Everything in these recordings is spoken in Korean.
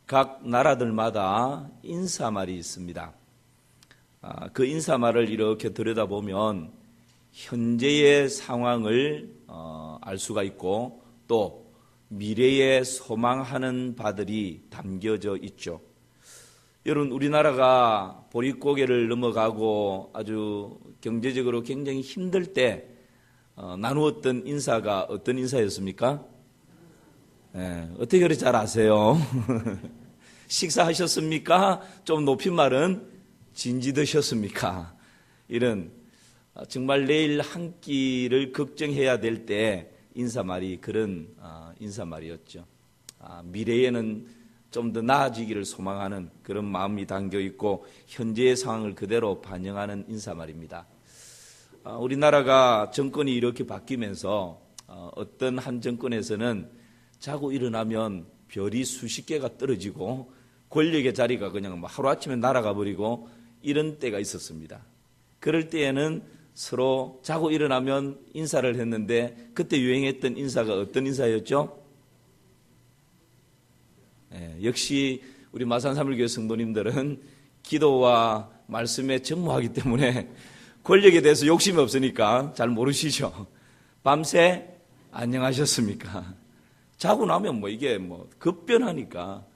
각 나라들마다 인사말이 있습니다. 그 인사말을 이렇게 들여다보면 현재의 상황을 알 수가 있고 또 미래에 소망하는 바들이 담겨져 있죠. 여러분, 우리나라가 보릿고개를 넘어가고 아주 경제적으로 굉장히 힘들 때 나누었던 인사가 어떤 인사였습니까? 어떻게 그렇게 잘 아세요? 식사하셨습니까? 좀 높인 말은 진지 드셨습니까? 이런 정말 내일 한 끼를 걱정해야 될 때 인사말이 그런 인사말이었죠. 미래에는 좀 더 나아지기를 소망하는 그런 마음이 담겨 있고 현재의 상황을 그대로 반영하는 인사말입니다. 우리나라가 정권이 이렇게 바뀌면서 어떤 한 정권에서는 자고 일어나면 별이 수십 개가 떨어지고 권력의 자리가 그냥 하루아침에 날아가 버리고 이런 때가 있었습니다. 그럴 때에는 서로 자고 일어나면 인사를 했는데 그때 유행했던 인사가 어떤 인사였죠? 역시 우리 마산삼일교회 성도님들은 기도와 말씀에 전무하기 때문에 권력에 대해서 욕심이 없으니까 잘 모르시죠. 밤새 안녕하셨습니까? 자고 나면 이게 급변하니까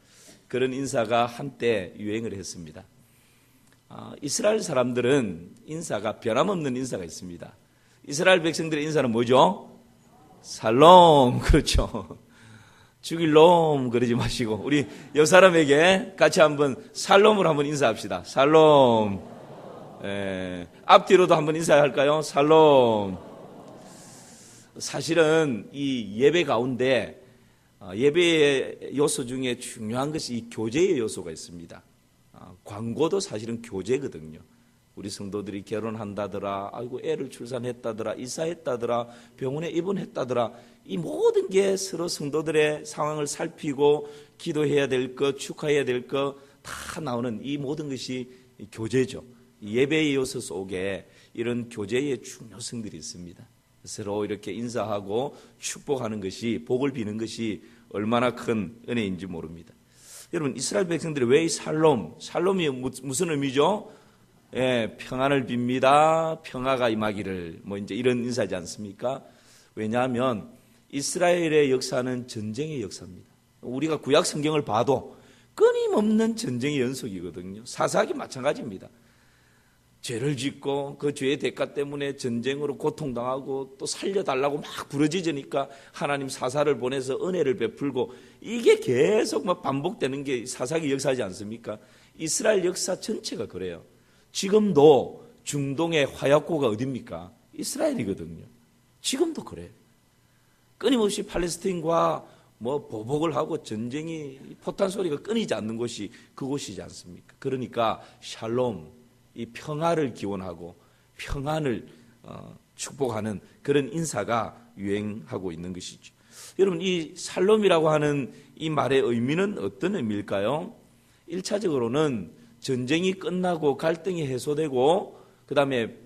그런 인사가 한때 유행을 했습니다. 이스라엘 사람들은 인사가 변함없는 인사가 있습니다. 이스라엘 백성들의 인사는 뭐죠? 살롬. 그렇죠. 죽일 놈 그러지 마시고 우리 옆 사람에게 같이 한번 살롬으로 한번 인사합시다. 살롬. 앞뒤로도 한번 인사할까요? 살롬. 사실은 이 예배 가운데 예배의 요소 중에 중요한 것이 이 교제의 요소가 있습니다. 광고도 사실은 교제거든요. 우리 성도들이 결혼한다더라, 아이고 애를 출산했다더라, 이사했다더라, 병원에 입원했다더라, 이 모든 게 서로 성도들의 상황을 살피고 기도해야 될 것, 축하해야 될 것 다 나오는 이 모든 것이 교제죠. 예배의 요소 속에 이런 교제의 중요성들이 있습니다. 서로 이렇게 인사하고 축복하는 것이, 복을 비는 것이 얼마나 큰 은혜인지 모릅니다. 여러분, 이스라엘 백성들이 왜 이 살롬이 무슨 의미죠? 평안을 빕니다. 평화가 임하기를. 이제 이런 인사지 않습니까? 왜냐하면 이스라엘의 역사는 전쟁의 역사입니다. 우리가 구약 성경을 봐도 끊임없는 전쟁의 연속이거든요. 사사기 마찬가지입니다. 죄를 짓고 그 죄의 대가 때문에 전쟁으로 고통당하고 또 살려달라고 막 부르짖으니까 하나님 사사를 보내서 은혜를 베풀고 이게 계속 반복되는 게 사사기 역사지 않습니까? 이스라엘 역사 전체가 그래요. 지금도 중동의 화약고가 어디입니까? 이스라엘이거든요. 지금도 그래요. 끊임없이 팔레스타인과 보복을 하고 전쟁이 포탄 소리가 끊이지 않는 곳이 그곳이지 않습니까? 그러니까 샬롬, 이 평화를 기원하고 평안을 축복하는 그런 인사가 유행하고 있는 것이죠. 여러분, 이 살롬이라고 하는 이 말의 의미는 어떤 의미일까요? 1차적으로는 전쟁이 끝나고 갈등이 해소되고 그 다음에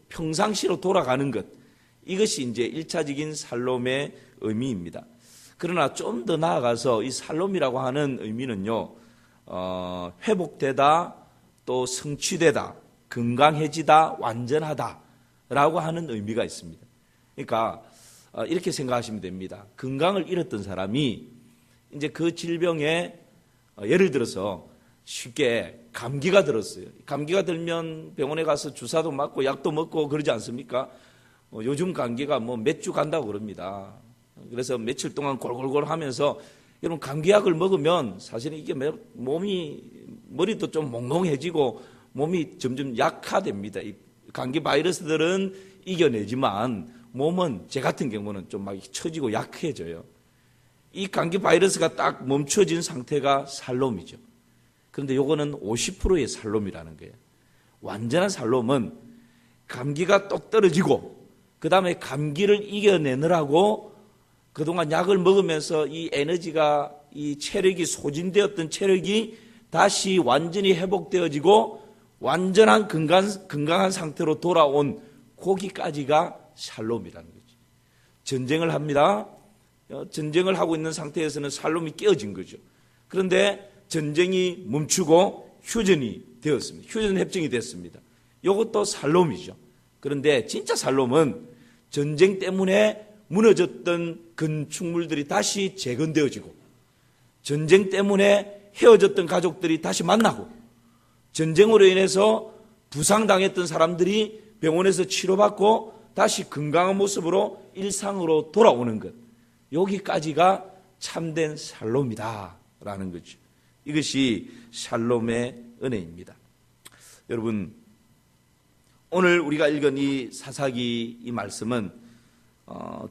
평상시로 돌아가는 것, 이것이 이제 1차적인 살롬의 의미입니다. 그러나 좀 더 나아가서 이 살롬이라고 하는 의미는요, 회복되다, 또 성취되다, 건강해지다, 완전하다라고 하는 의미가 있습니다. 그러니까 이렇게 생각하시면 됩니다. 건강을 잃었던 사람이 이제 그 질병에 예를 들어서 쉽게 감기가 들었어요. 감기가 들면 병원에 가서 주사도 맞고 약도 먹고 그러지 않습니까? 요즘 감기가 몇 주 간다고 그럽니다. 그래서 며칠 동안 골골골 하면서 여러분, 감기약을 먹으면 사실은 이게 머리도 좀 몽롱해지고 몸이 점점 약화됩니다. 이 감기 바이러스들은 이겨내지만 몸은, 제 같은 경우는 좀 막 처지고 약해져요. 이 감기 바이러스가 딱 멈춰진 상태가 살롬이죠. 그런데 요거는 50%의 살롬이라는 거예요. 완전한 살롬은 감기가 똑 떨어지고 그 다음에 감기를 이겨내느라고 그동안 약을 먹으면서 이 에너지가, 이 체력이 소진되었던 체력이 다시 완전히 회복되어지고 완전한 건강한 상태로 돌아온 거기까지가 샬롬이라는 거죠. 전쟁을 합니다. 전쟁을 하고 있는 상태에서는 샬롬이 깨어진 거죠. 그런데 전쟁이 멈추고 휴전이 되었습니다. 휴전 협정이 됐습니다. 이것도 살롬이죠. 그런데 진짜 살롬은 전쟁 때문에 무너졌던 건축물들이 다시 재건되어지고, 전쟁 때문에 헤어졌던 가족들이 다시 만나고, 전쟁으로 인해서 부상당했던 사람들이 병원에서 치료받고 다시 건강한 모습으로 일상으로 돌아오는 것, 여기까지가 참된 샬롬이다라는 거죠. 이것이 샬롬의 은혜입니다. 여러분, 오늘 우리가 읽은 이 사사기 이 말씀은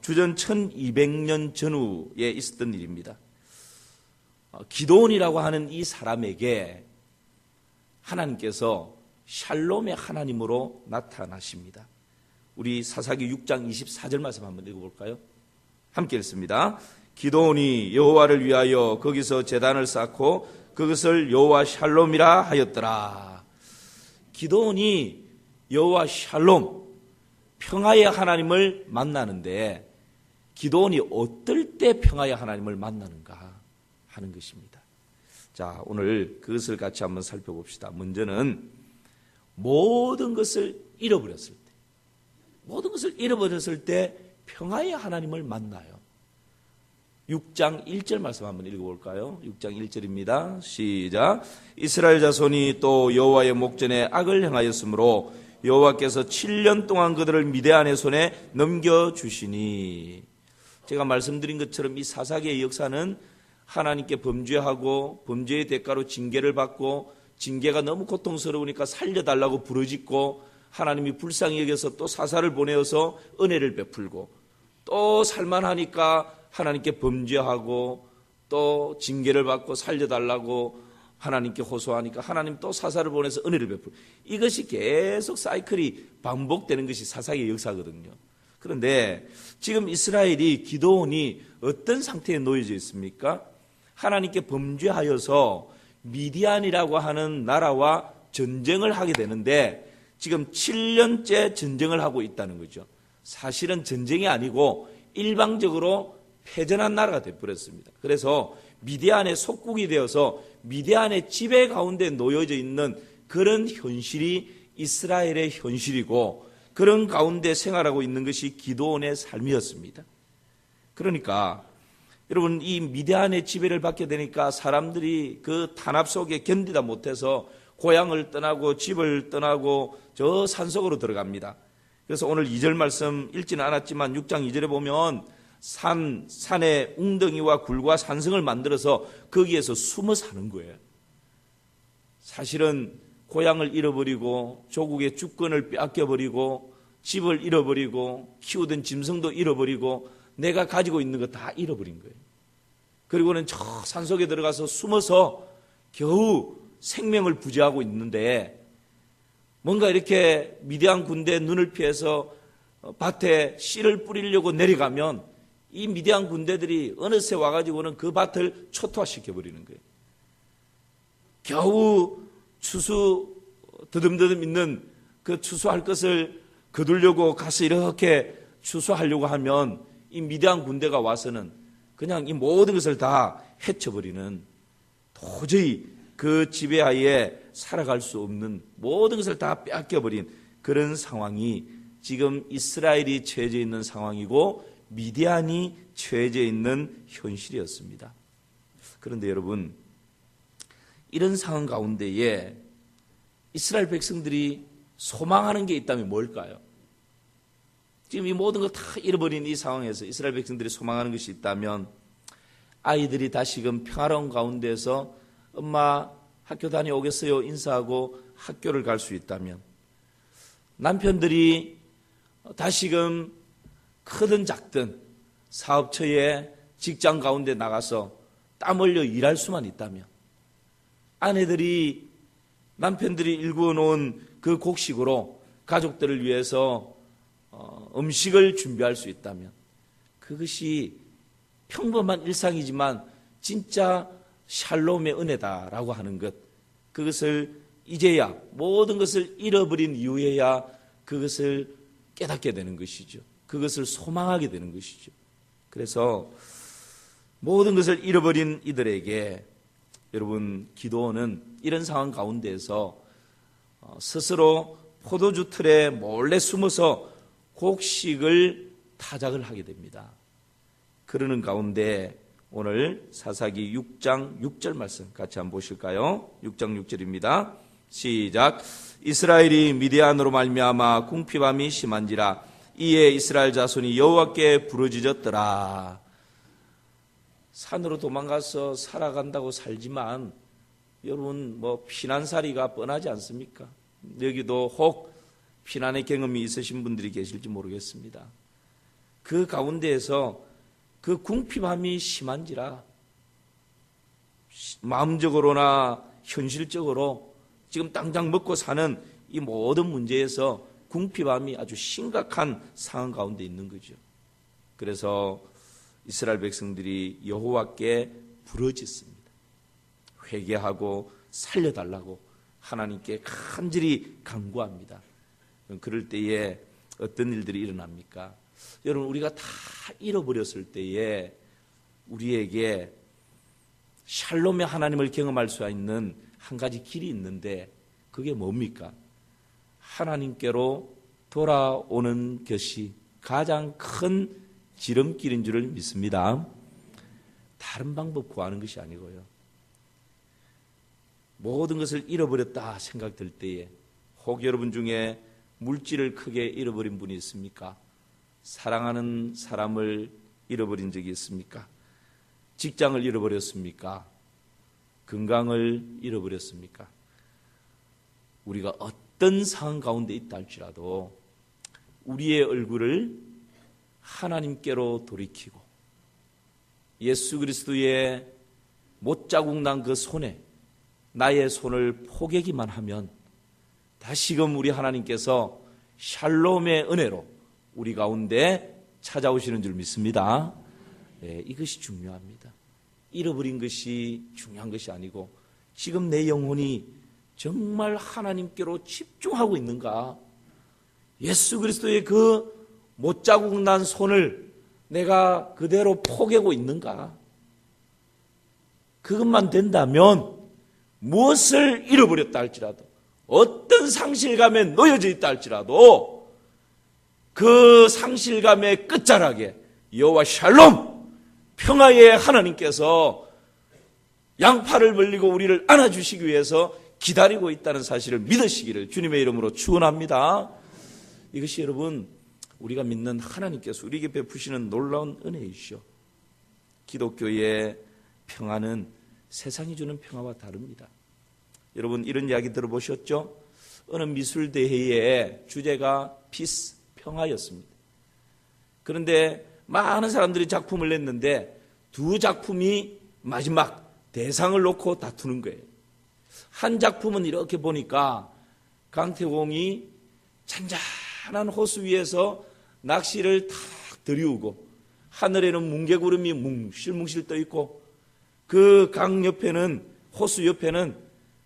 주전 1200년 전후에 있었던 일입니다. 기드온이라고 하는 이 사람에게 하나님께서 샬롬의 하나님으로 나타나십니다. 우리 사사기 6장 24절 말씀 한번 읽어볼까요? 함께 읽습니다. 기드온이 여호와를 위하여 거기서 제단을 쌓고 그것을 여호와 샬롬이라 하였더라. 기드온이 여호와 샬롬, 평화의 하나님을 만나는데, 기드온이 어떨 때 평화의 하나님을 만나는가 하는 것입니다. 자, 오늘 그것을 같이 한번 살펴봅시다. 먼저는 모든 것을 잃어버렸을 때 평화의 하나님을 만나요. 6장 1절 말씀 한번 읽어볼까요? 6장 1절입니다. 시작. 이스라엘 자손이 또 여호와의 목전에 악을 행하였으므로 여호와께서 7년 동안 그들을 미디안의 손에 넘겨주시니. 제가 말씀드린 것처럼 이 사사기의 역사는 하나님께 범죄하고 범죄의 대가로 징계를 받고, 징계가 너무 고통스러우니까 살려달라고 부르짖고, 하나님이 불쌍히 여겨서 또 사사를 보내어서 은혜를 베풀고, 또 살만하니까 하나님께 범죄하고 또 징계를 받고 살려달라고 하나님께 호소하니까 하나님 또 사사를 보내서 은혜를 베풀고, 이것이 계속 사이클이 반복되는 것이 사사기의 역사거든요. 그런데 지금 이스라엘이, 기드온이 어떤 상태에 놓여져 있습니까? 하나님께 범죄하여서 미디안이라고 하는 나라와 전쟁을 하게 되는데, 지금 7년째 전쟁을 하고 있다는 거죠. 사실은 전쟁이 아니고 일방적으로 패전한 나라가 되어버렸습니다. 그래서 미디안의 속국이 되어서 미디안의 지배 가운데 놓여져 있는 그런 현실이 이스라엘의 현실이고, 그런 가운데 생활하고 있는 것이 기드온의 삶이었습니다. 그러니까 여러분, 이 미디안의 지배를 받게 되니까 사람들이 그 탄압 속에 견디다 못해서 고향을 떠나고 집을 떠나고 저 산속으로 들어갑니다. 그래서 오늘 2절 말씀 읽지는 않았지만 6장 2절에 보면 산에 웅덩이와 굴과 산성을 만들어서 거기에서 숨어 사는 거예요. 사실은 고향을 잃어버리고 조국의 주권을 빼앗겨버리고 집을 잃어버리고 키우던 짐승도 잃어버리고 내가 가지고 있는 거 다 잃어버린 거예요. 그리고는 저 산속에 들어가서 숨어서 겨우 생명을 부지하고 있는데, 뭔가 이렇게 미디안 군대의 눈을 피해서 밭에 씨를 뿌리려고 내려가면 이 미디안 군대들이 어느새 와가지고는 그 밭을 초토화시켜버리는 거예요. 겨우 추수 더듬더듬 있는 그 추수할 것을 거두려고 가서 이렇게 추수하려고 하면 이 미디안 군대가 와서는 그냥 이 모든 것을 다 해쳐버리는, 도저히 그 지배하에 살아갈 수 없는, 모든 것을 다 빼앗겨버린 그런 상황이 지금 이스라엘이 처해져 있는 상황이고 미디안이 처해져 있는 현실이었습니다. 그런데 여러분, 이런 상황 가운데에 이스라엘 백성들이 소망하는 게 있다면 뭘까요? 지금 이 모든 걸 다 잃어버린 이 상황에서 이스라엘 백성들이 소망하는 것이 있다면, 아이들이 다시금 평화로운 가운데서 엄마 학교 다녀오겠어요 인사하고 학교를 갈 수 있다면, 남편들이 다시금 크든 작든 사업처에 직장 가운데 나가서 땀 흘려 일할 수만 있다면, 아내들이 남편들이 일구어 놓은 그 곡식으로 가족들을 위해서 음식을 준비할 수 있다면, 그것이 평범한 일상이지만 진짜 샬롬의 은혜다라고 하는 것, 그것을 이제야 모든 것을 잃어버린 이후에야 그것을 깨닫게 되는 것이죠. 그것을 소망하게 되는 것이죠. 그래서 모든 것을 잃어버린 이들에게 여러분, 기도원은 이런 상황 가운데에서 스스로 포도주 틀에 몰래 숨어서 곡식을 타작을 하게 됩니다. 그러는 가운데 오늘 사사기 6장 6절 말씀 같이 한번 보실까요? 6장 6절입니다. 시작. 이스라엘이 미디안으로 말미암아 궁핍함이 심한지라 이에 이스라엘 자손이 여호와께 부르짖었더라. 산으로 도망가서 살아간다고 살지만 여러분 피난살이가 뻔하지 않습니까? 여기도 혹 피난의 경험이 있으신 분들이 계실지 모르겠습니다. 그 가운데에서 그 궁핍함이 심한지라 마음적으로나 현실적으로 지금 당장 먹고 사는 이 모든 문제에서 궁핍함이 아주 심각한 상황 가운데 있는 거죠. 그래서 이스라엘 백성들이 여호와께 부르짖습니다. 회개하고 살려달라고 하나님께 간절히 간구합니다. 그럴 때에 어떤 일들이 일어납니까? 여러분, 우리가 다 잃어버렸을 때에 우리에게 샬롬의 하나님을 경험할 수 있는 한 가지 길이 있는데 그게 뭡니까? 하나님께로 돌아오는 것이 가장 큰 지름길인 줄을 믿습니다. 다른 방법 구하는 것이 아니고요. 모든 것을 잃어버렸다 생각될 때에 혹 여러분 중에 물질을 크게 잃어버린 분이 있습니까? 사랑하는 사람을 잃어버린 적이 있습니까? 직장을 잃어버렸습니까? 건강을 잃어버렸습니까? 우리가 어떤 상황 가운데 있다 할지라도 우리의 얼굴을 하나님께로 돌이키고 예수 그리스도의 못자국 난 그 손에 나의 손을 포개기만 하면 다시금 우리 하나님께서 샬롬의 은혜로 우리 가운데 찾아오시는 줄 믿습니다. 네, 이것이 중요합니다. 잃어버린 것이 중요한 것이 아니고 지금 내 영혼이 정말 하나님께로 집중하고 있는가? 예수 그리스도의 그 못자국 난 손을 내가 그대로 포개고 있는가? 그것만 된다면 무엇을 잃어버렸다 할지라도 어떤 상실감에 놓여져 있다 할지라도 그 상실감의 끝자락에 여호와 샬롬 평화의 하나님께서 양팔을 벌리고 우리를 안아주시기 위해서 기다리고 있다는 사실을 믿으시기를 주님의 이름으로 축원합니다. 이것이 여러분 우리가 믿는 하나님께서 우리에게 베푸시는 놀라운 은혜이시오. 기독교의 평화는 세상이 주는 평화와 다릅니다. 여러분 이런 이야기 들어보셨죠? 어느 미술대회의 주제가 피스, 평화였습니다. 그런데 많은 사람들이 작품을 냈는데 두 작품이 마지막 대상을 놓고 다투는 거예요. 한 작품은 이렇게 보니까 강태공이 잔잔한 호수 위에서 낚시를 탁 들이우고 하늘에는 뭉게구름이 뭉실뭉실 떠 있고 그 강 옆에는 호수 옆에는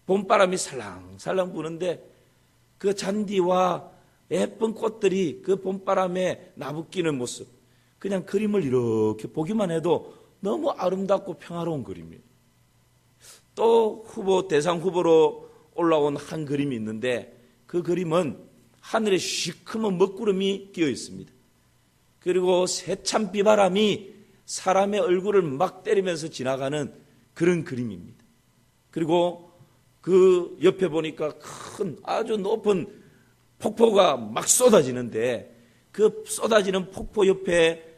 봄바람이 살랑살랑 부는데 그 잔디와 예쁜 꽃들이 그 봄바람에 나부끼는 모습 그냥 그림을 이렇게 보기만 해도 너무 아름답고 평화로운 그림이에요. 또 대상 후보로 올라온 한 그림이 있는데 그 그림은 하늘에 시커먼 먹구름이 끼어 있습니다. 그리고 세찬 비바람이 사람의 얼굴을 막 때리면서 지나가는 그런 그림입니다. 그리고 그 옆에 보니까 큰 아주 높은 폭포가 막 쏟아지는데 그 쏟아지는 폭포 옆에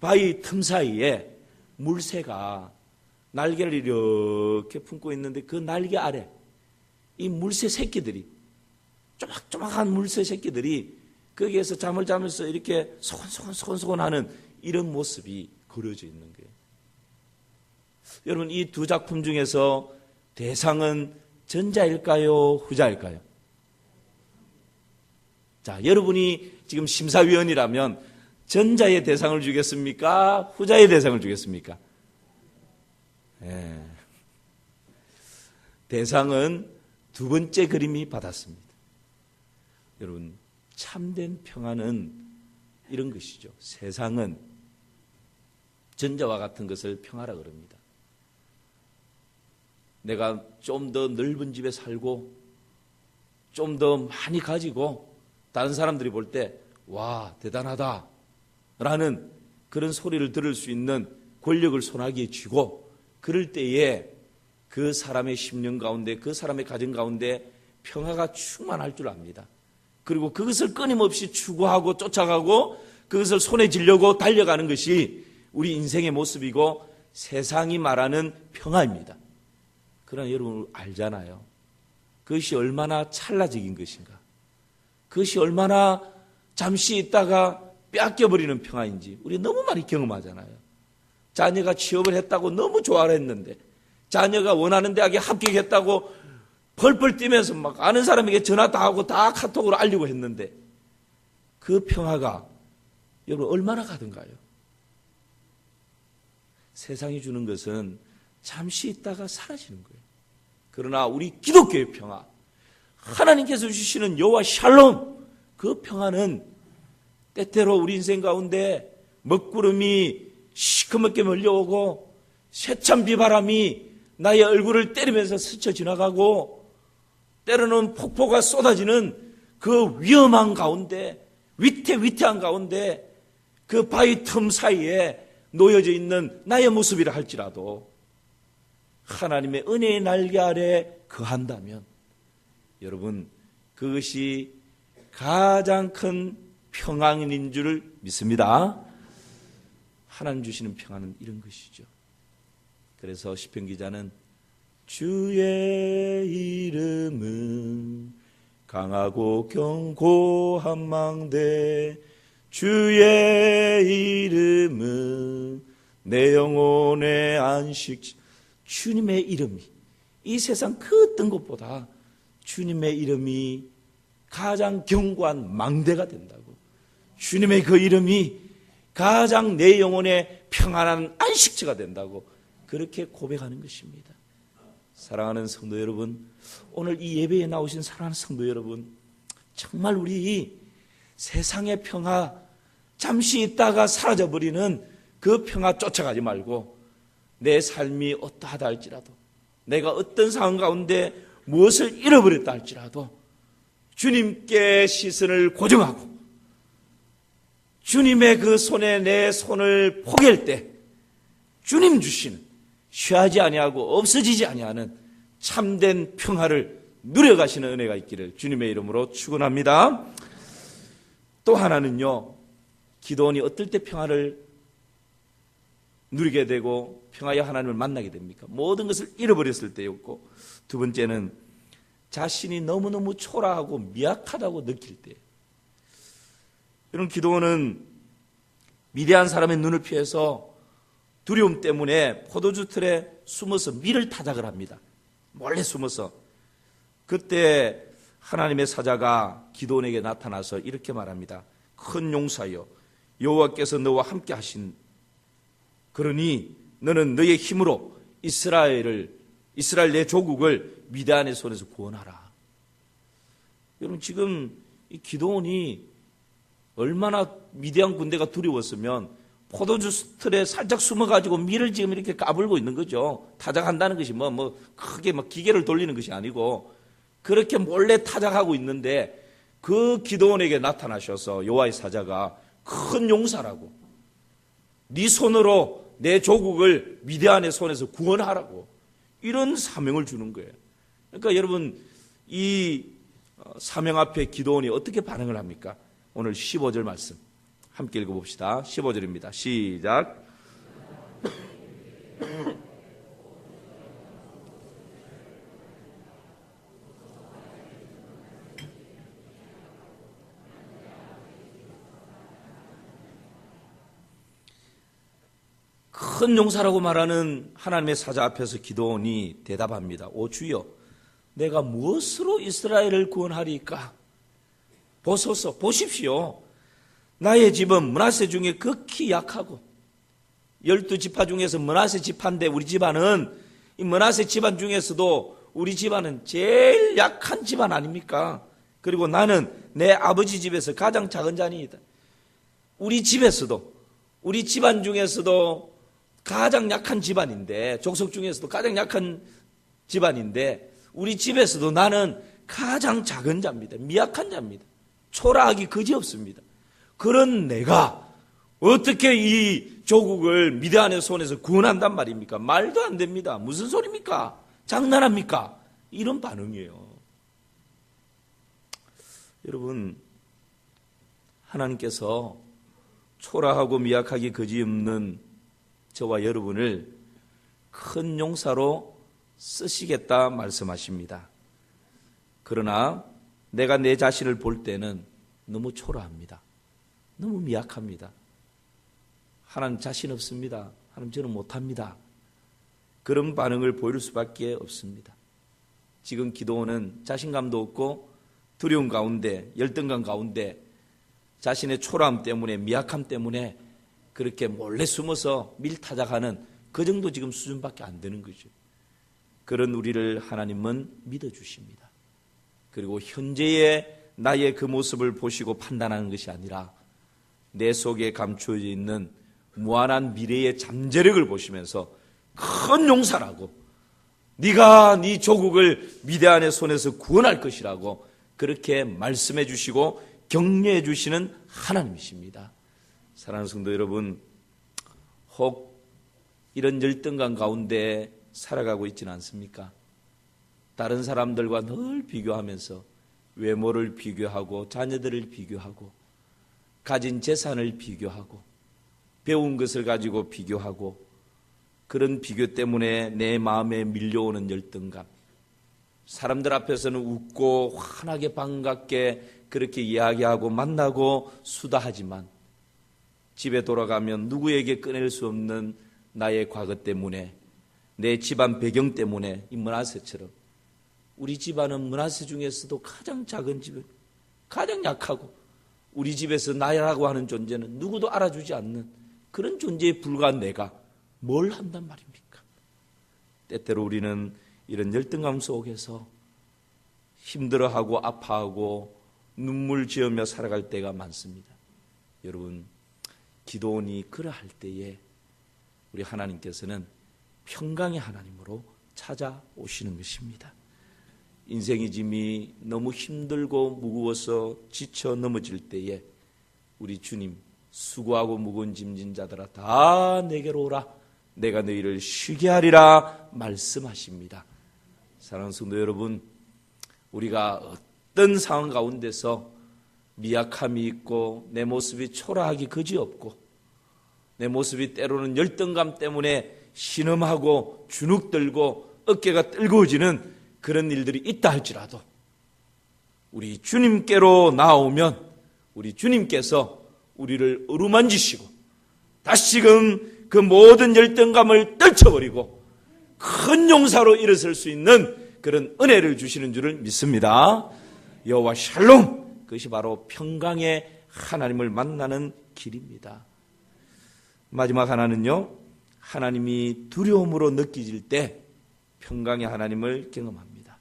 바위 틈 사이에 물새가 날개를 이렇게 품고 있는데 그 날개 아래 이 물새 새끼들이 조막조막한 물새 새끼들이 거기에서 잠을 자면서 이렇게 소곤소곤 하는 이런 모습이 그려져 있는 거예요. 여러분 이 두 작품 중에서 대상은 전자일까요? 후자일까요? 자, 여러분이 지금 심사위원이라면 전자의 대상을 주겠습니까? 후자의 대상을 주겠습니까? 네. 대상은 두 번째 그림이 받았습니다. 여러분 참된 평화는 이런 것이죠. 세상은 전자와 같은 것을 평화라 그럽니다. 내가 좀 더 넓은 집에 살고 좀 더 많이 가지고 다른 사람들이 볼 때 와, 대단하다 라는 그런 소리를 들을 수 있는 권력을 손아귀에 쥐고, 그럴 때에 그 사람의 심령 가운데, 그 사람의 가정 가운데 평화가 충만할 줄 압니다. 그리고 그것을 끊임없이 추구하고 쫓아가고 그것을 손에 쥐려고 달려가는 것이 우리 인생의 모습이고 세상이 말하는 평화입니다. 그러나 여러분 알잖아요. 그것이 얼마나 찰나적인 것인가. 그것이 얼마나 잠시 있다가 뺏겨버리는 평화인지 우리 너무 많이 경험하잖아요. 자녀가 취업을 했다고 너무 좋아를 했는데, 자녀가 원하는 대학에 합격했다고 펄펄 뛰면서 막 아는 사람에게 전화 다 하고 다 카톡으로 알리고 했는데, 그 평화가 여러분 얼마나 가든가요? 세상이 주는 것은 잠시 있다가 사라지는 거예요. 그러나 우리 기독교의 평화, 하나님께서 주시는 여호와 샬롬, 그 평화는 때때로 우리 인생 가운데 먹구름이 시커멓게 몰려오고 세찬 비바람이 나의 얼굴을 때리면서 스쳐 지나가고 때로는 폭포가 쏟아지는 그 위험한 가운데, 위태위태한 가운데 그 바위 틈 사이에 놓여져 있는 나의 모습이라 할지라도 하나님의 은혜의 날개 아래 거한다면 여러분 그것이 가장 큰 평안인 줄 믿습니다. 하나님 주시는 평안은 이런 것이죠. 그래서 시편 기자는 주의 이름은 강하고 견고한 망대, 주의 이름은 내 영혼의 안식. 주님의 이름이 이 세상 그 어떤 것보다 주님의 이름이 가장 견고한 망대가 된다고, 주님의 그 이름이 가장 내 영혼의 평안한 안식처가 된다고 그렇게 고백하는 것입니다. 사랑하는 성도 여러분, 오늘 이 예배에 나오신 사랑하는 성도 여러분, 정말 우리 세상의 평화, 잠시 있다가 사라져버리는 그 평화 쫓아가지 말고 내 삶이 어떠하다 할지라도, 내가 어떤 상황 가운데 무엇을 잃어버렸다 할지라도 주님께 시선을 고정하고 주님의 그 손에 내 손을 포기할 때 주님 주시는 취하지 아니하고 없어지지 아니하는 참된 평화를 누려가시는 은혜가 있기를 주님의 이름으로 축원합니다. 또 하나는요, 기도원이 어떨 때 평화를 누리게 되고 평화의 하나님을 만나게 됩니까? 모든 것을 잃어버렸을 때였고, 두 번째는 자신이 너무너무 초라하고 미약하다고 느낄 때. 이런 기도원은 미대한 사람의 눈을 피해서 두려움 때문에 포도주 틀에 숨어서 밀을 타작을 합니다. 몰래 숨어서. 그때 하나님의 사자가 기도원에게 나타나서 이렇게 말합니다. 큰 용사여, 여호와께서 너와 함께 하신, 그러니 너는 너의 힘으로 이스라엘 내 조국을 미디안의 손에서 구원하라. 여러분 지금 이 기도원이 얼마나 미디안 군대가 두려웠으면 포도주 틀에 살짝 숨어가지고 밀을 지금 이렇게 까불고 있는 거죠. 타작한다는 것이 크게 기계를 돌리는 것이 아니고 그렇게 몰래 타작하고 있는데, 그 기도원에게 나타나셔서 여호와의 사자가 큰 용사라고, 네 손으로 내 조국을 미디안의 손에서 구원하라고 이런 사명을 주는 거예요. 그러니까 여러분 이 사명 앞에 기도원이 어떻게 반응을 합니까? 오늘 15절 말씀 함께 읽어봅시다. 15절입니다. 시작. 큰 용사라고 말하는 하나님의 사자 앞에서 기도원이 대답합니다. 오 주여, 내가 무엇으로 이스라엘을 구원하리까? 보소서, 보십시오. 나의 집은 므낫세 중에 극히 약하고, 12지파 중에서 므낫세 지파인데 우리 집안은 이 므낫세 집안 중에서도 우리 집안은 제일 약한 집안 아닙니까? 그리고 나는 내 아버지 집에서 가장 작은 자니이다. 우리 집에서도, 우리 집안 중에서도 가장 약한 집안인데, 족속 중에서도 가장 약한 집안인데 우리 집에서도 나는 가장 작은 자입니다. 미약한 자입니다. 초라하기 그지없습니다. 그런 내가 어떻게 이 조국을 미디안의 손에서 구원한단 말입니까? 말도 안 됩니다. 무슨 소리입니까? 장난합니까? 이런 반응이에요. 여러분, 하나님께서 초라하고 미약하기 그지없는 저와 여러분을 큰 용사로 쓰시겠다 말씀하십니다. 그러나 내가 내 자신을 볼 때는 너무 초라합니다. 너무 미약합니다. 하나님 자신 없습니다. 하나님 저는 못합니다. 그런 반응을 보일 수밖에 없습니다. 지금 기도원은 자신감도 없고 두려움 가운데, 열등감 가운데 자신의 초라함 때문에, 미약함 때문에 그렇게 몰래 숨어서 밀타작하는 그 정도 지금 수준밖에 안 되는 거죠. 그런 우리를 하나님은 믿어주십니다. 그리고 현재의 나의 그 모습을 보시고 판단하는 것이 아니라 내 속에 감추어져 있는 무한한 미래의 잠재력을 보시면서 큰 용사라고, 네가 네 조국을 미디안의 손에서 구원할 것이라고 그렇게 말씀해 주시고 격려해 주시는 하나님이십니다. 사랑하는 성도 여러분, 혹 이런 열등감 가운데 살아가고 있지는 않습니까? 다른 사람들과 늘 비교하면서 외모를 비교하고 자녀들을 비교하고 가진 재산을 비교하고 배운 것을 가지고 비교하고 그런 비교 때문에 내 마음에 밀려오는 열등감, 사람들 앞에서는 웃고 환하게 반갑게 그렇게 이야기하고 만나고 수다하지만 집에 돌아가면 누구에게 꺼낼 수 없는 나의 과거 때문에, 내 집안 배경 때문에 이 므낫세처럼 우리 집안은 므낫세 중에서도 가장 작은 집은 가장 약하고 우리 집에서 나라고 하는 존재는 누구도 알아주지 않는 그런 존재에 불과한 내가 뭘 한단 말입니까? 때때로 우리는 이런 열등감 속에서 힘들어하고 아파하고 눈물 지으며 살아갈 때가 많습니다. 여러분, 기도원이 그러할 때에 우리 하나님께서는 평강의 하나님으로 찾아오시는 것입니다. 인생의 짐이 너무 힘들고 무거워서 지쳐 넘어질 때에 우리 주님, 수고하고 무거운 짐진 자들아 다 내게로 오라, 내가 너희를 쉬게 하리라 말씀하십니다. 사랑하는 성도 여러분, 우리가 어떤 상황 가운데서 미약함이 있고 내 모습이 초라하기 그지없고 내 모습이 때로는 열등감 때문에 신음하고 주눅들고 어깨가 뜨거워지는 그런 일들이 있다 할지라도 우리 주님께로 나오면 우리 주님께서 우리를 어루만지시고 다시금 그 모든 열등감을 떨쳐버리고 큰 용사로 일어설 수 있는 그런 은혜를 주시는 줄을 믿습니다. 여호와 샬롬, 그것이 바로 평강의 하나님을 만나는 길입니다. 마지막 하나는요, 하나님이 두려움으로 느껴질 때 평강의 하나님을 경험합니다.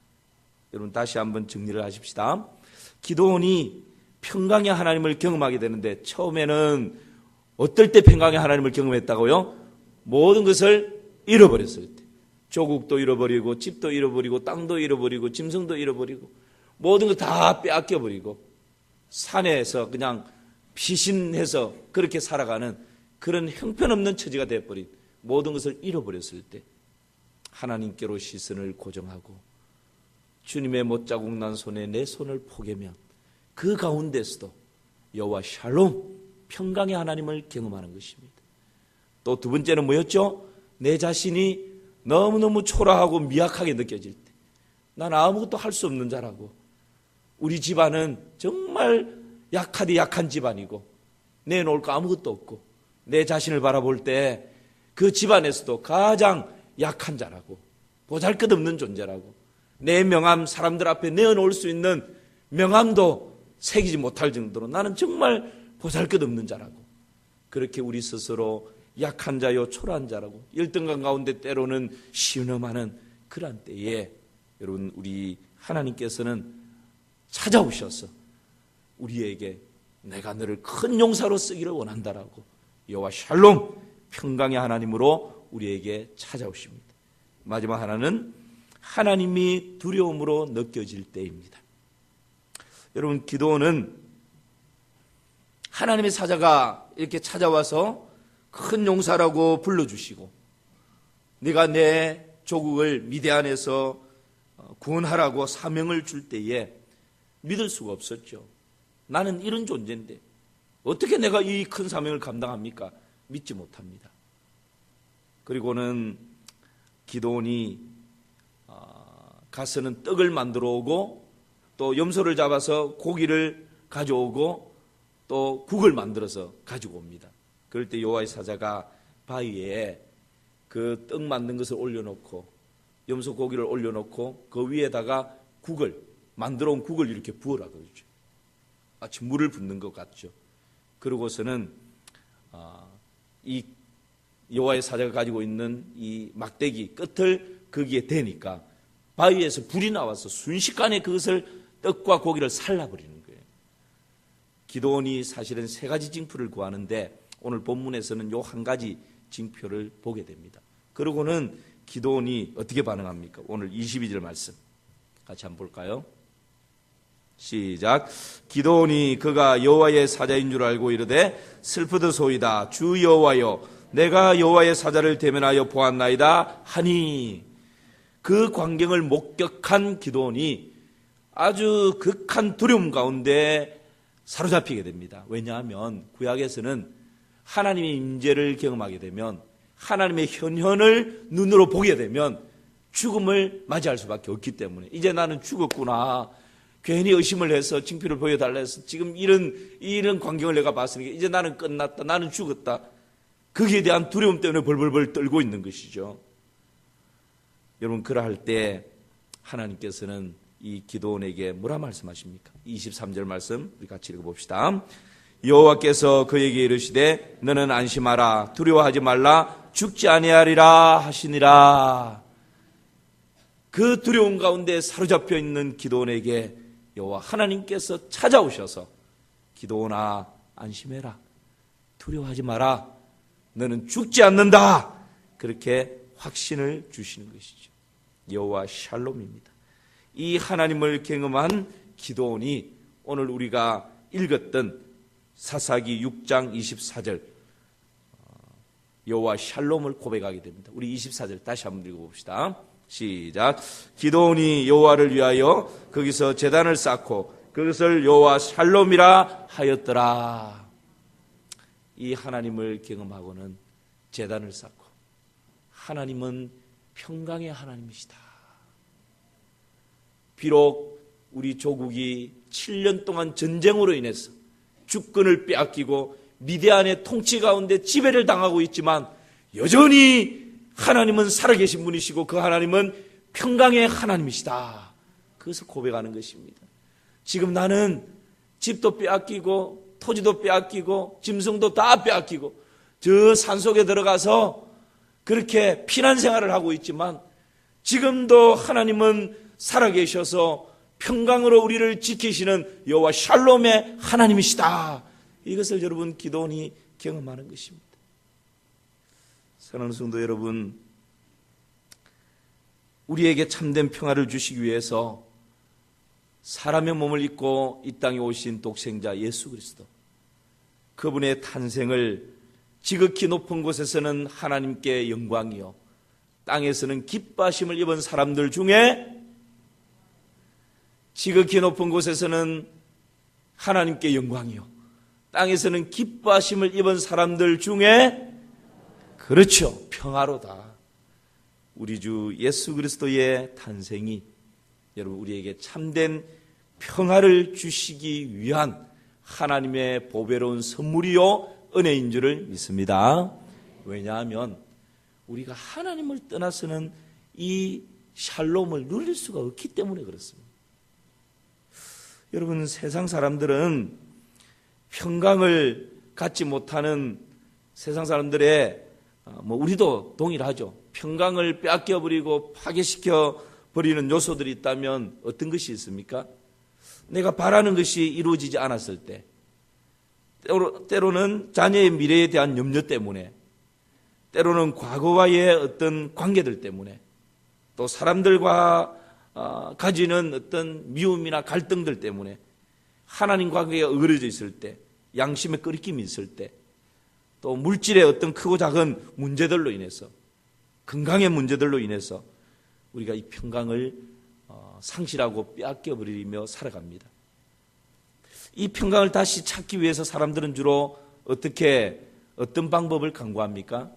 여러분 다시 한번 정리를 하십시다. 기도원이 평강의 하나님을 경험하게 되는데 처음에는 어떨 때 평강의 하나님을 경험했다고요? 모든 것을 잃어버렸을 때. 조국도 잃어버리고 집도 잃어버리고 땅도 잃어버리고 짐승도 잃어버리고 모든 것 다 빼앗겨버리고 산에서 그냥 피신해서 그렇게 살아가는 그런 형편없는 처지가 되어버린 모든 것을 잃어버렸을 때 하나님께로 시선을 고정하고 주님의 못자국 난 손에 내 손을 포개면 그 가운데서도 여호와 샬롬, 평강의 하나님을 경험하는 것입니다. 또 두 번째는 뭐였죠? 내 자신이 너무너무 초라하고 미약하게 느껴질 때, 난 아무것도 할 수 없는 자라고, 우리 집안은 정말 약하디 약한 집안이고 내놓을 거 아무것도 없고 내 자신을 바라볼 때 그 집안에서도 가장 약한 자라고 보잘것없는 존재라고 내 명함 사람들 앞에 내어놓을 수 있는 명함도 새기지 못할 정도로 나는 정말 보잘것없는 자라고 그렇게 우리 스스로 약한 자요 초라한 자라고 열등감 가운데 때로는 신음하는 그러한 때에 여러분 우리 하나님께서는 찾아오셔서 우리에게 내가 너를 큰 용사로 쓰기를 원한다라고 여호와 샬롬 평강의 하나님으로 우리에게 찾아오십니다. 마지막 하나는 하나님이 두려움으로 느껴질 때입니다. 여러분, 기도는 하나님의 사자가 이렇게 찾아와서 큰 용사라고 불러주시고 네가 내 조국을 미디안에서 구원하라고 사명을 줄 때에 믿을 수가 없었죠. 나는 이런 존재인데 어떻게 내가 이 큰 사명을 감당합니까? 믿지 못합니다. 그리고는 기드온이 가서는 떡을 만들어 오고 또 염소를 잡아서 고기를 가져오고 또 국을 만들어서 가지고 옵니다. 그럴 때 여호와의 사자가 바위에 그 떡 만든 것을 올려놓고 염소 고기를 올려놓고 그 위에다가 국을 만들어 온 국을 이렇게 부어라 그러죠. 마치 물을 붓는 것 같죠. 그러고서는 이 여호와의 사자가 가지고 있는 이 막대기 끝을 거기에 대니까 바위에서 불이 나와서 순식간에 그것을 떡과 고기를 살라버리는 거예요. 기드온이 사실은 세 가지 징표를 구하는데 오늘 본문에서는 요 한 가지 징표를 보게 됩니다. 그러고는 기드온이 어떻게 반응합니까? 오늘 22절 말씀 같이 한번 볼까요? 시작. 기드온이 그가 여호와의 사자인 줄 알고 이르되 슬프도소이다 주 여호와여 내가 여호와의 사자를 대면하여 보았나이다 하니 그 광경을 목격한 기드온이 아주 극한 두려움 가운데 사로잡히게 됩니다. 왜냐하면 구약에서는 하나님의 임재를 경험하게 되면 하나님의 현현을 눈으로 보게 되면 죽음을 맞이할 수밖에 없기 때문에 이제 나는 죽었구나. 괜히 의심을 해서 징표를 보여달라 해서 지금 이런 광경을 내가 봤으니까 이제 나는 끝났다. 나는 죽었다. 거기에 대한 두려움 때문에 벌벌벌 떨고 있는 것이죠. 여러분, 그러할 때 하나님께서는 이 기드온에게 뭐라 말씀하십니까? 23절 말씀 우리 같이 읽어봅시다. 여호와께서 그에게 이르시되 너는 안심하라 두려워하지 말라 죽지 아니하리라 하시니라. 그 두려움 가운데 사로잡혀 있는 기드온에게 여호와 하나님께서 찾아오셔서 기드온아 안심해라 두려워하지 마라 너는 죽지 않는다 그렇게 확신을 주시는 것이죠. 여호와 샬롬입니다. 이 하나님을 경험한 기드온이 오늘 우리가 읽었던 사사기 6장 24절 여호와 샬롬을 고백하게 됩니다. 우리 24절 다시 한번 읽어봅시다. 시작. 기드온이 여호와를 위하여 거기서 제단을 쌓고 그것을 여호와 샬롬이라 하였더라. 이 하나님을 경험하고는 제단을 쌓고 하나님은 평강의 하나님이시다. 비록 우리 조국이 7년 동안 전쟁으로 인해서 주권을 빼앗기고 미디안의 통치 가운데 지배를 당하고 있지만 여전히 하나님은 살아계신 분이시고 그 하나님은 평강의 하나님이시다. 그것을 고백하는 것입니다. 지금 나는 집도 빼앗기고 토지도 빼앗기고 짐승도 다 빼앗기고 저 산속에 들어가서 그렇게 피난 생활을 하고 있지만 지금도 하나님은 살아계셔서 평강으로 우리를 지키시는 여호와 샬롬의 하나님이시다. 이것을 여러분 기드온이 경험하는 것입니다. 사랑하는 성도 여러분, 우리에게 참된 평화를 주시기 위해서 사람의 몸을 입고 이 땅에 오신 독생자 예수 그리스도, 그분의 탄생을 지극히 높은 곳에서는 하나님께 영광이요 땅에서는 기뻐하심을 입은 사람들 중에 지극히 높은 곳에서는 하나님께 영광이요 땅에서는 기뻐하심을 입은 사람들 중에 그렇죠, 평화로다. 우리 주 예수 그리스도의 탄생이 여러분 우리에게 참된 평화를 주시기 위한 하나님의 보배로운 선물이요 은혜인 줄을 믿습니다. 왜냐하면 우리가 하나님을 떠나서는 이 샬롬을 누릴 수가 없기 때문에 그렇습니다. 여러분, 세상 사람들은 평강을 갖지 못하는 세상 사람들의 우리도 동일하죠. 평강을 빼앗겨버리고 파괴시켜버리는 요소들이 있다면 어떤 것이 있습니까? 내가 바라는 것이 이루어지지 않았을 때, 때로는 자녀의 미래에 대한 염려 때문에, 때로는 과거와의 어떤 관계들 때문에, 또 사람들과 가지는 어떤 미움이나 갈등들 때문에 하나님과 관계가 어그러져 있을 때, 양심의 끄리낌이 있을 때, 또 물질의 어떤 크고 작은 문제들로 인해서, 건강의 문제들로 인해서 우리가 이 평강을 상실하고 빼앗겨버리며 살아갑니다. 이 평강을 다시 찾기 위해서 사람들은 주로 어떤 방법을 강구합니까?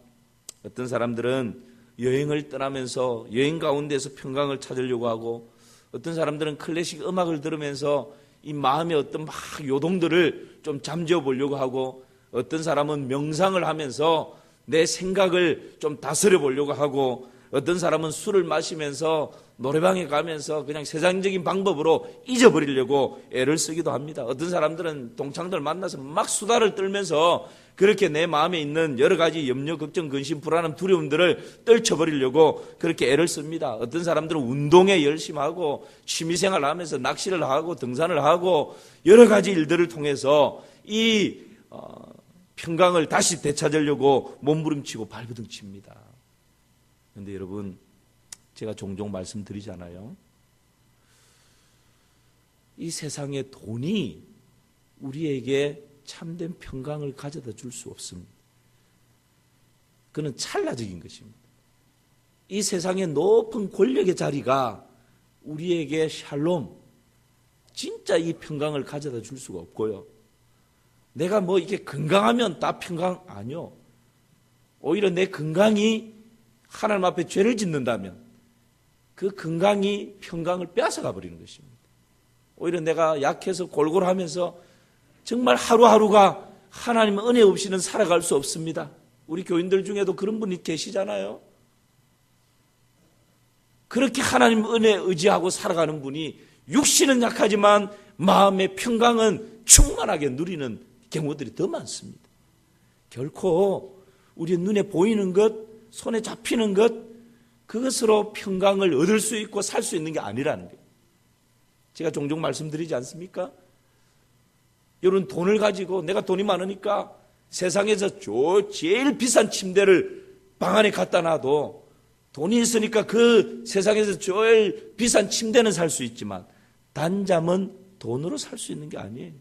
어떤 사람들은 여행을 떠나면서 여행 가운데서 평강을 찾으려고 하고, 어떤 사람들은 클래식 음악을 들으면서 이 마음의 어떤 막 요동들을 좀 잠재워 보려고 하고, 어떤 사람은 명상을 하면서 내 생각을 좀 다스려 보려고 하고, 어떤 사람은 술을 마시면서 노래방에 가면서 그냥 세상적인 방법으로 잊어버리려고 애를 쓰기도 합니다. 어떤 사람들은 동창들 만나서 막 수다를 떨면서 그렇게 내 마음에 있는 여러 가지 염려, 걱정, 근심, 불안함, 두려움들을 떨쳐버리려고 그렇게 애를 씁니다. 어떤 사람들은 운동에 열심하고 취미생활을 하면서 낚시를 하고 등산을 하고 여러 가지 일들을 통해서 이 평강을 다시 되찾으려고 몸부림치고 발버둥칩니다. 그런데 여러분, 제가 종종 말씀드리잖아요. 이 세상의 돈이 우리에게 참된 평강을 가져다 줄 수 없습니다. 그는 찰나적인 것입니다. 이 세상의 높은 권력의 자리가 우리에게 샬롬, 진짜 이 평강을 가져다 줄 수가 없고요. 내가 뭐 이게 건강하면 다 평강 아니요. 오히려 내 건강이 하나님 앞에 죄를 짓는다면 그 건강이 평강을 빼앗아가 버리는 것입니다. 오히려 내가 약해서 골골하면서 정말 하루하루가 하나님 은혜 없이는 살아갈 수 없습니다. 우리 교인들 중에도 그런 분이 계시잖아요. 그렇게 하나님 은혜 의지하고 살아가는 분이 육신은 약하지만 마음의 평강은 충만하게 누리는 경우들이 더 많습니다. 결코 우리 눈에 보이는 것, 손에 잡히는 것, 그것으로 평강을 얻을 수 있고 살 수 있는 게 아니라는 거예요. 제가 종종 말씀드리지 않습니까? 여러분, 돈을 가지고 내가 돈이 많으니까 세상에서 제일 비싼 침대를 방 안에 갖다 놔도 돈이 있으니까 그 세상에서 제일 비싼 침대는 살 수 있지만 단잠은 돈으로 살 수 있는 게 아니에요.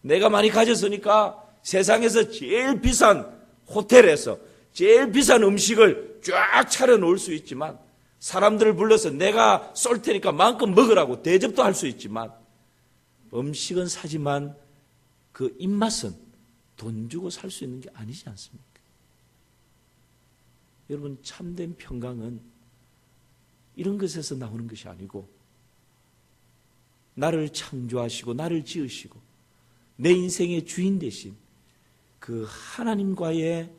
내가 많이 가졌으니까 세상에서 제일 비싼 호텔에서 제일 비싼 음식을 쫙 차려놓을 수 있지만, 사람들을 불러서 내가 쏠 테니까 마음껏 먹으라고 대접도 할 수 있지만, 음식은 사지만 그 입맛은 돈 주고 살 수 있는 게 아니지 않습니까? 여러분, 참된 평강은 이런 것에서 나오는 것이 아니고, 나를 창조하시고 나를 지으시고 내 인생의 주인 되신 그 하나님과의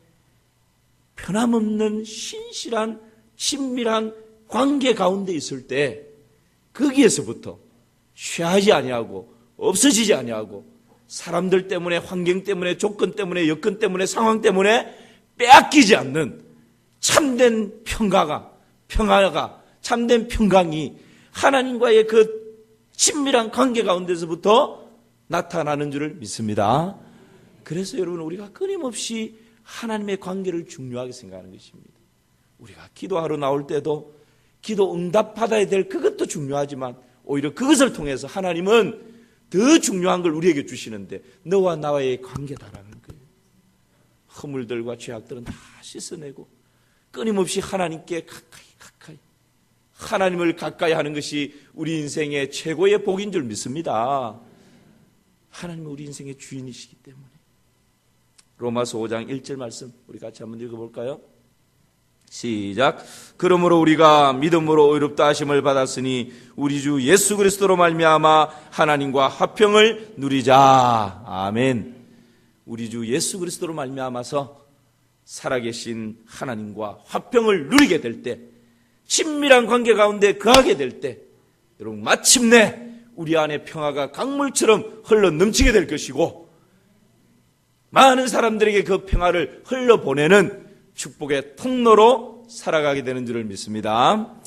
변함없는 신실한 친밀한 관계 가운데 있을 때, 거기에서부터 취하지 아니하고 없어지지 아니하고 사람들 때문에, 환경 때문에, 조건 때문에, 여건 때문에, 상황 때문에 빼앗기지 않는 참된 평화가 참된 평강이 하나님과의 그 친밀한 관계 가운데서부터 나타나는 줄을 믿습니다. 그래서 여러분, 우리가 끊임없이 하나님의 관계를 중요하게 생각하는 것입니다. 우리가 기도하러 나올 때도 기도 응답받아야 될 그것도 중요하지만 오히려 그것을 통해서 하나님은 더 중요한 걸 우리에게 주시는데, 너와 나와의 관계다라는 거예요. 허물들과 죄악들은 다 씻어내고 끊임없이 하나님께 가까이 하나님을 가까이 하는 것이 우리 인생의 최고의 복인 줄 믿습니다. 하나님은 우리 인생의 주인이시기 때문에. 로마서 5장 1절 말씀 우리 같이 한번 읽어볼까요? 시작. 그러므로 우리가 믿음으로 의롭다 하심을 받았으니 우리 주 예수 그리스도로 말미암아 하나님과 화평을 누리자. 아멘. 우리 주 예수 그리스도로 말미암아서 살아계신 하나님과 화평을 누리게 될 때, 친밀한 관계 가운데 거하게 될 때, 여러분, 마침내 우리 안에 평화가 강물처럼 흘러 넘치게 될 것이고, 많은 사람들에게 그 평화를 흘러보내는 축복의 통로로 살아가게 되는 줄을 믿습니다.